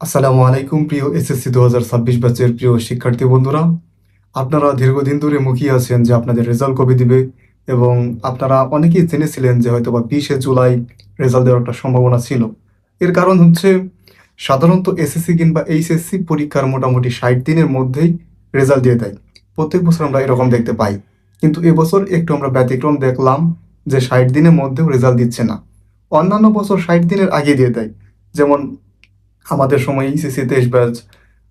আসসালামু আলাইকুম প্রিয় এসএসসি 2026 ব্যাচের প্রিয় শিক্ষার্থী বন্ধুরা। আপনারা দীর্ঘদিন ধরে মুখিয়ে আছেন যে আপনাদের রেজাল্ট কবে দিবে, এবং আপনারা অনেকেই জেনেছিলেন যে হয়তোবা 20শে জুলাই রেজাল্ট দেওয়ার একটা সম্ভাবনা ছিল। এর কারণ হচ্ছে সাধারণত এসএসসি কিংবা এইচএসসি পরীক্ষার মোটামুটি 60 দিনের মধ্যেই রেজাল্ট দিয়ে দেয়। প্রত্যেক বছর আমরা এরকম দেখতে পাই, কিন্তু এবছর একটু আমরা ব্যতিক্রম দেখলাম যে 60 দিনের মধ্যেও রেজাল্ট দিচ্ছে না। অন্যান্য বছর 60 দিনের আগে দিয়ে দেয়। যেমন আমাদের সময় এইচএসসি 23 ব্যাচ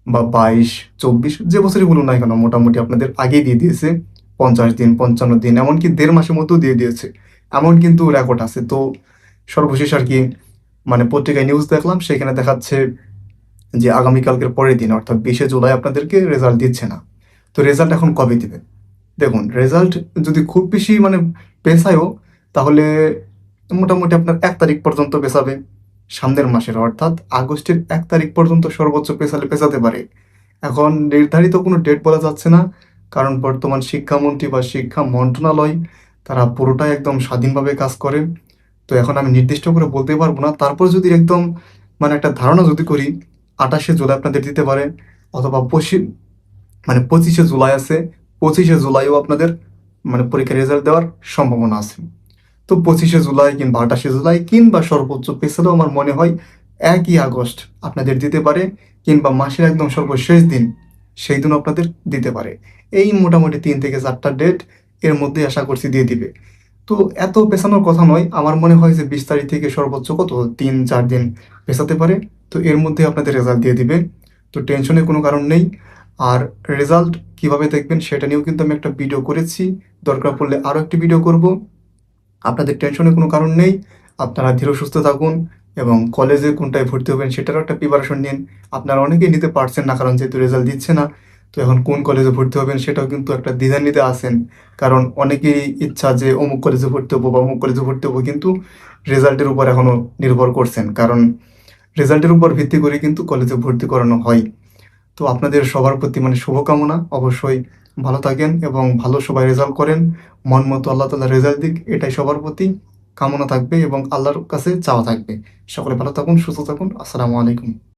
বা 22, 24 যে বছরই বলুন না কেন, মোটামুটি আপনাদের আগেই দিয়ে দিয়েছে 50 দিন, 55 দিন, এমনকি 1.5 মাসের মধ্যেও দিয়ে দিয়েছে। এমন কিন্তু রেকর্ড আছে। তো সর্বশেষ আর কি মানে পত্রিকায় নিউজ দেখলাম, সেখানে দেখাচ্ছে যে আগামীকালকের পরের দিন অর্থাৎ 20শে জুলাই আপনাদেরকে রেজাল্ট দিচ্ছে না। তো রেজাল্ট এখন কবে দিবে? দেখুন, রেজাল্ট যদি খুব বেশি মানে পেছায়ও, তাহলে মোটামুটি আপনার 1 তারিখ পর্যন্ত পেছাবে। সামনের মাসের অর্থাৎ আগস্টের 1 তারিখ পর্যন্ত সর্বোচ্চ পেছালে পেছাতে পারে। এখন নির্ধারিত কোনো ডেট বলা যাচ্ছে না, কারণ বর্তমান শিক্ষামন্ত্রী বা শিক্ষা মন্ত্রণালয় তারা পুরোটাই একদম স্বাধীনভাবে কাজ করে। তো এখন আমি নির্দিষ্ট করে বলতে পারবো না। তারপর যদি একদম মানে একটা ধারণা যদি করি, 28শে জুলাই আপনাদের দিতে পারে, অথবা 25শে জুলাই আছে, 25শে জুলাইও আপনাদের মানে পরীক্ষার রেজাল্ট দেওয়ার সম্ভাবনা আছে। তো 25শে জুলাই কিংবা 28শে জুলাই কিংবা সর্বোচ্চ পেছালেও আমার মনে হয় 1ই আগস্ট আপনাদের দিতে পারে, কিংবা মাসের একদম সর্বশেষ দিন সেই দিনও আপনাদের দিতে পারে। এই মোটামুটি 3 থেকে 4টা ডেট এর মধ্যে আশা করছি দিয়ে দিবে। তো এত পেছানোর কথা নয়, আমার মনে হয় যে 20 তারিখ থেকে সর্বোচ্চ কত 3-4 দিন পেছাতে পারে। তো এর মধ্যে আপনাদের রেজাল্ট দিয়ে দিবে। তো টেনশনের কোনো কারণ নেই। আর রেজাল্ট কিভাবে দেখবেন সেটা নিয়েও কিন্তু আমি একটা ভিডিও করেছি। দরকার পড়লে আরও একটি ভিডিও করব। আপনাদের টেনশনের কোনো কারণ নেই। আপনারা ধীর সুস্থ থাকুন এবং কলেজে কোনটায় ভর্তি হবেন সেটারও একটা প্রিপারেশন নিন। আপনারা অনেকেই নিতে পারছেন না, কারণ যেহেতু রেজাল্ট দিচ্ছে না। তো এখন কোন কলেজে ভর্তি হবেন সেটাও কিন্তু একটা দ্বিধান্বিতে আছেন। কারণ অনেকেরই ইচ্ছা যে অমুক কলেজে ভর্তি হবো বা অমুক কলেজে ভর্তি হবো, কিন্তু রেজাল্টের উপর এখনও নির্ভর করছেন। কারণ রেজাল্টের উপর ভিত্তি করে কিন্তু কলেজে ভর্তি করানো হয়। তো আপনাদের সবার প্রতি মানে শুভকামনা। অবশ্যই ভালো থাকেন এবং ভালো সবাই রেজাল্ট করেন। মন মতো আল্লাহ তাআলা রেজাল্ট দিক, এটাই সবার প্রতি কামনা থাকবে এবং আল্লাহর কাছে চাওয়া থাকবে। সকলে ভালো থাকুন, সুস্থ থাকুন। আসসালামু আলাইকুম।